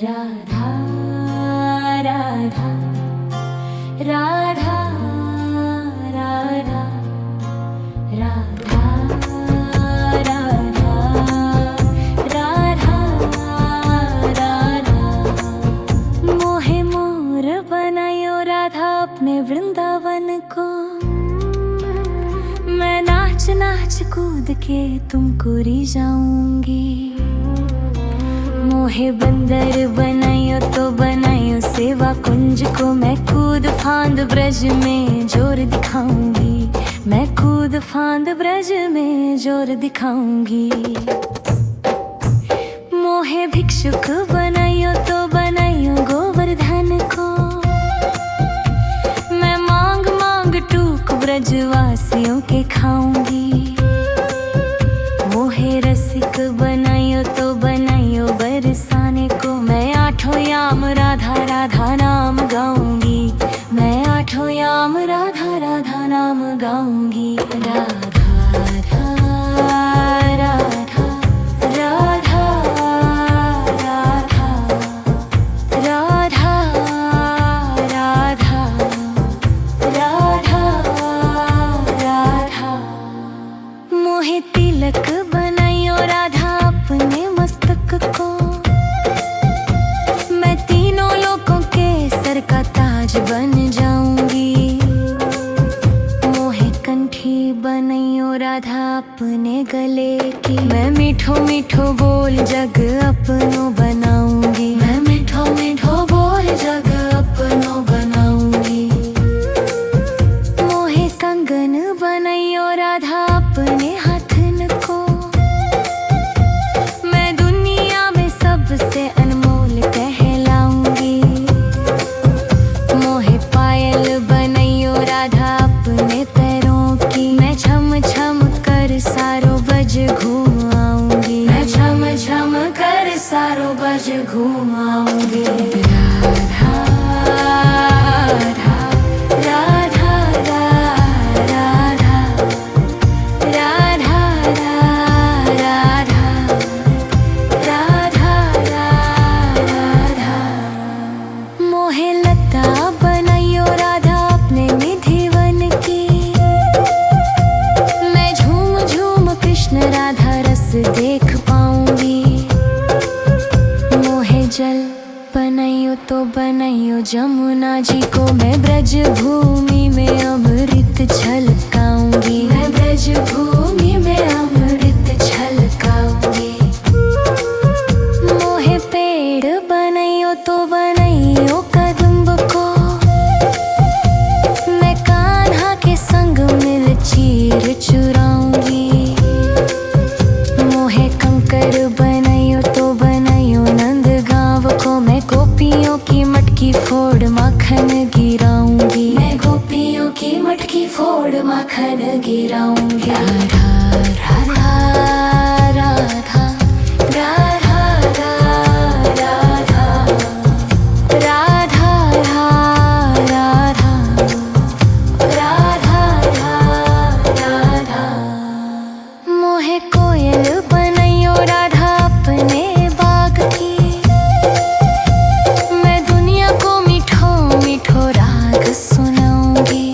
राधा राधा राधा राधा राधा राधा राधा राधा मोहे मोर बनायो राधा अपने वृंदावन को। मैं नाच नाच कूद के तुमको रिझाऊंगी। मोहे बंदर बनायो तो बनायो सेवा कुंज को। मैं कूद फांद ब्रज में जोर दिखाऊंगी। मैं कूद फांद ब्रज में जोर दिखाऊंगी। मोहे भिक्षुक बनायो तो बनायो गोवर्धन को। मैं मांग मांग टूक ब्रजवासियों के खाऊंगी। मोहे रसिक बनायो तो बनायो बरसाने को। मैं आठों याम राधा राधा नाम गाऊंगी। मैं आठों याम राधा राधा नाम गाऊंगी। राधा राधा राधा राधा राधा राधा राधा राधा। मोहे तिलक बनायो राधा अपने मस्तक को। मैं तीनों लोगों के सर का ताज बन जाऊंगी। मोहे कंठी बनायो राधा अपने गले की। मैं मीठो मीठो बोल जग अपनो बनाऊंगी। मैं मीठो मीठो बोल जग अपनो बनाऊंगी। मोहे कंगन बनायो राधा अपने हाथन को। मैं दुनिया में सबसे अनमोल कहलाऊंगी। मोहे पायल बनायो राधा अपने पैरों की। मैं छम छम कर सारो बज घूम आऊंगी। मैं छम छम कर सारो बज घूम आऊंगी। राधा राधा राधा राधा राधा राधा राधा राधा। मोहे लता बनायो राधा अपने निधिवन की। मैं झूम झूम कृष्ण राधा रस देख पाऊंगी। मोहे जल बनायो तो बनायो जमुना जी को। मैं ब्रज भूमि में अमृत छलकाऊंगी। मैं ब्रज भूमि में अमृत छलकाऊंगी। मोहे पेड़ बनायो तो बनायो कदम्ब को। मैं कान्हा के संग मिल चीर चुराऊंगी। मोहे कंकर बनायो तो बनायो नंद गांव को। मैं गोपियों की मटकी फोड़ माखन गिराऊंगी। मैं गोपियों की मटकी फोड़ माखन गिराऊंगी। राधा राधा राधा राधा राधा राधा राधा राधा राधा। मोहे कोयल बनायो राधा अपने बाग की। मैं दुनिया को मीठो मीठो राग सुनाऊंगी।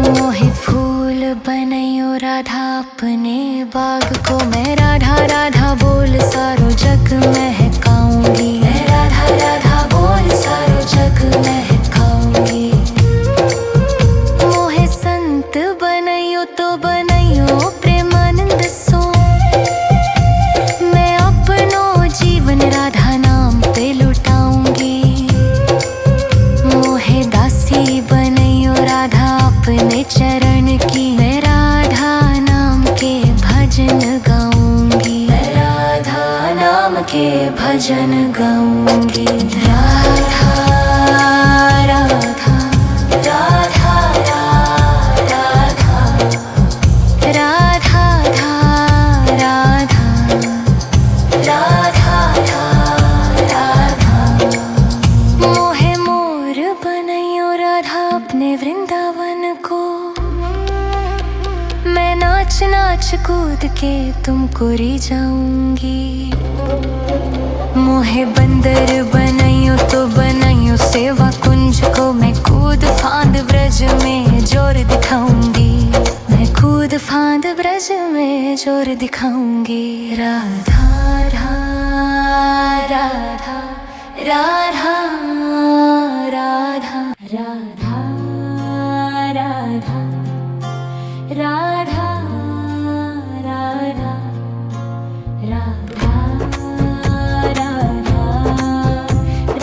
मोहे फूल बनायो राधा अपने बाग को। मैं राधा राधा बोल सारो जग महकाऊंगी। मैं राधा राधा बोल सारो जग महकाऊंगी। मोहे संत बनायो तो बनायो प्रेमानंद सो। मैं अपनो जीवन राधा नाम पे लुटाऊंगी। मोहे दासी बनायो राधा अपने चरण की। मैं राधा नाम के भजन गाऊंगी। मैं राधा नाम के भजन गाऊंगी। राधा राधा राधा राधा राधा राधा राधा। मोहे मोर बनायो राधा अपने वृंदावन को। मैं नाच नाच कूद के तुमको री जाऊंगी। मोहे बंदर बनाइयो तो बनाइयो सेवा कुंज को, मैं कूद फांद ब्रज में जोर दिखाऊंगी। मैं कूद फांद ब्रज में जोर दिखाऊंगी। राधा राधा राधा राधा राधा राधा राधा राधा राधा राधा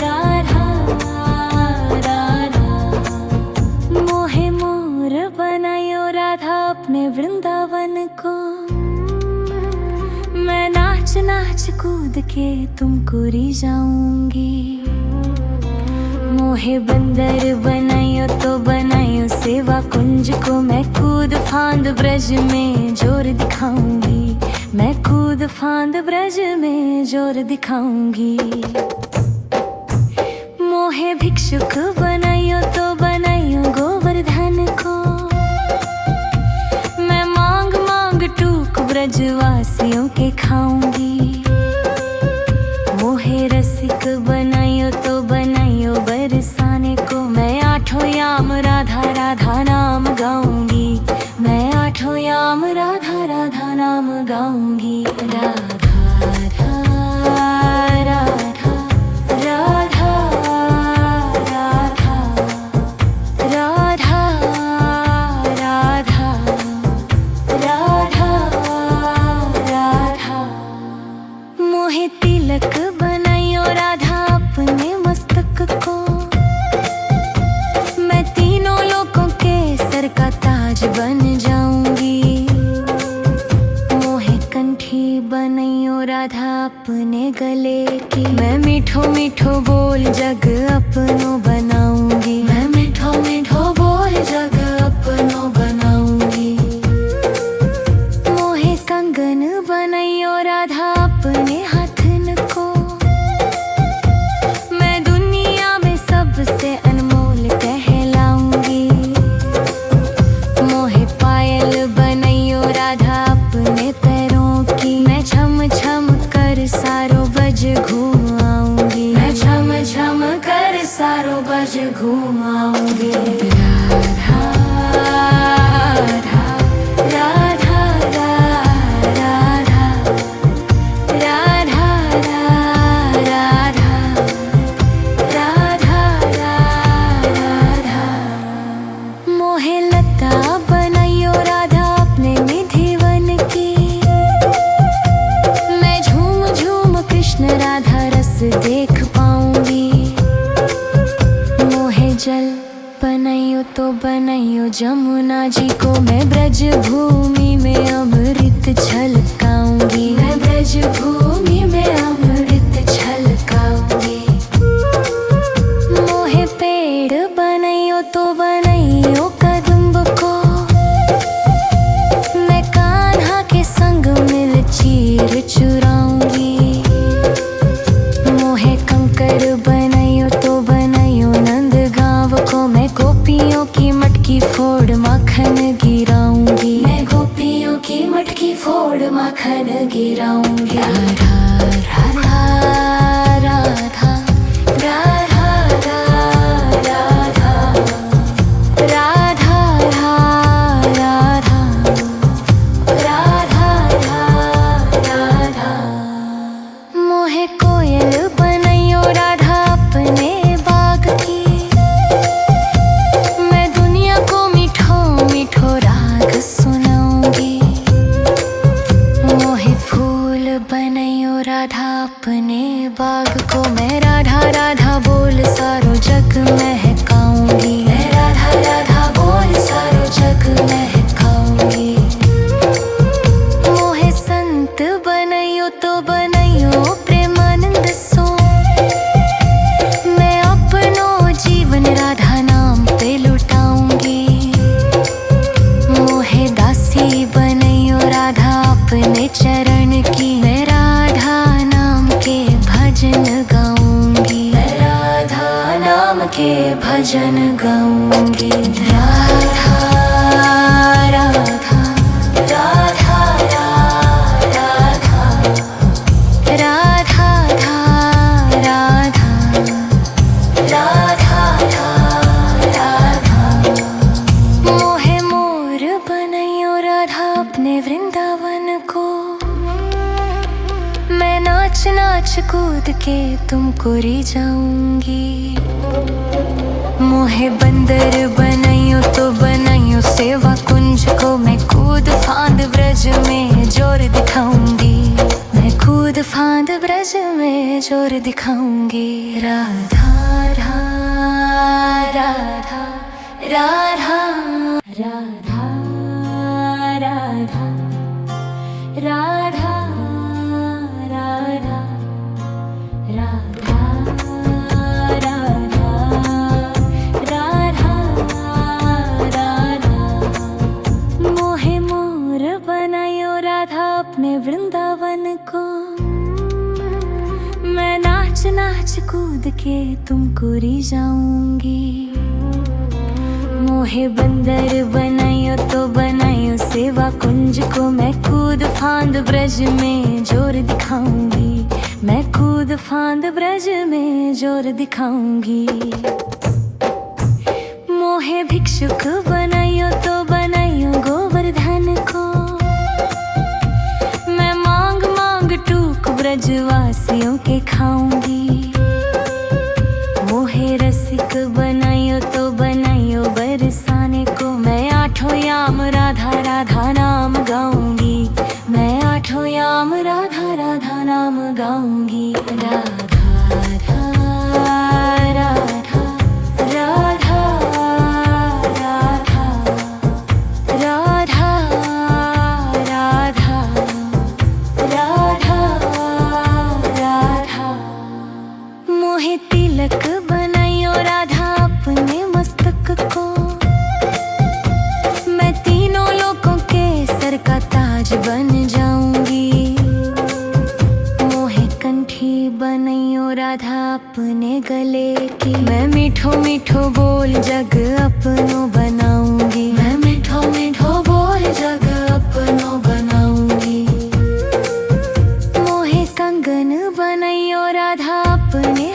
राधा राधा। मोहे मोर बनायो राधा अपने वृंदावन को, मैं नाच नाच कूद के तुमको री जाऊंगी। मोहे बंदर बनाइयो तो बनाइयो सेवा कुंज को, मैं कूद फांद ब्रज में जोर दिखाऊंगी। मैं कूद फांद ब्रज में जोर दिखाऊंगी। मोहे भिक्षुक बनाइयो तो बनाइयो गोवर्धन को, मैं मांग मांग टूक ब्रजवासियों के खाऊंगी। मोहे रसिक बनाइयो तो बनाइयो बरसाने को, मैं आठों याम राधा राधा नाम गाऊंगी। मैं आठों याम राधा राधा नाम गाऊंगी। राधा राधा राधा राधा राधा राधा राधा राधा। मोहे तिलक बनाइयो राधा अपने मस्तक को, मैं तीनों लोकों के सर का ताज बन जाऊंगी। मोहे कंठी बनाइयो राधा अपने गले की, मैं मीठो मीठो बोल जग अपनो बनाऊंगी। मैं मीठो मीठो बोल जग अपनो बनाऊंगी। मोहे कंगन बनाइयो राधा अपने हाथन को, मैं दुनिया में सबसे अनमोल कहलाऊंगी। मोहे पायल बनाइयो राधा अपने पैरों की, मैं छम छम कर सारो बज घूम आऊंगी। मैं छम छम कर सारो बज घूम आऊंगी। राधा राधा राधा राधा राधा राधा राधा राधा। मोहे लता बनाइयो राधा अपने निधि वन की, मैं झूम झूम कृष्ण राधा रस देख पाऊंगी। मोहे जल बनाइयो तो बनाइयो जमुना जी को, मैं ब्रज भूमि में अमृत छलकाऊंगी। मैं ब्रज भूमि में अमृत छलकाऊंगी। मोहे पेड़ बनाइयो तो बनाइयो कदम्ब को, मैं कान्हा के संग मिल चीर चुराऊंगी। मोहे कंकर बनाइयो तो बनाइयो नंद गांव को, मैं गोपियों की मटकी फोड़ माखन गिराऊंगी। मैं गोपियों की मटकी फोड़ माखन गिराऊंगी। राधा राधा राधा राधा राधा राधा राधा राधा। मोहे कोयल बनाइयो राधा अपने बाग की, मैं दुनिया को मीठो मीठो राग सुनाऊंगी। मोहे फूल बनाइयो राधा अपने बाग को, मैं राधा राधा बोल सारो जग महकाऊंगी। मैं राधा राधा बोल सारो जग महकाऊंगी। मोहे संत बनाइयो तो बनाइयो प्रेमानंद सो, मैं अपनो जीवन राधा नाम पे लुटाऊंगी। मोहे दासी बनाइयो राधा अपने चरण की, मैं राधा नाम के भजन गाऊंगी। मैं राधा नाम के भजन गाऊंगी। राधा राधा राधा कूद के तुमको री जाऊंगी। मोहे बंदर बनाइयो तो बनाइयो सेवा कुंज को, मैं कूद फांद ब्रज में जोर दिखाऊंगी। मैं कूद फांद ब्रज में जोर दिखाऊंगी। राधा राधा राधा राधा राधा राधा राधा राधा राधा राधा राधा। मोहे मोर बनायो राधा अपने वृंदावन को, मैं नाच नाच कूद के तुमको री जाऊंगी। मोहे बंदर बनाइयो तो बनाइयो सेवा कुंज को, मैं कूद फांद ब्रज में जोर दिखाऊंगी। मैं कूद फांद ब्रज में जोर दिखाऊंगी। मोहे भिक्षुक बनाइयो तो बनाइयो गोवर्धन को, मैं मांग मांग टूक ब्रजवासियों के खाऊंगी। मोहे रसिक बनाइयो तो बनाइयो बरसाने को, मैं आठों याम राधा राधा नाम गाऊंगी। मैं आठों याम राधा राधा नाम गाऊंगी। राधा राधा राधा राधा राधा राधा राधा राधा राधा। मोहे तिलक बनाइयो राधा अपने मस्तक को, मैं तीनों लोकों के सर का ताज बन जाऊंगी। मोहे कंठी बनाइयो राधा अपने गले की, मैं मीठो मीठो बोल जग अपनो बनाऊंगी। मैं मीठो मीठो बोल जग अपनो बनाऊंगी। मोहे कंगन बनाइयो राधा अपने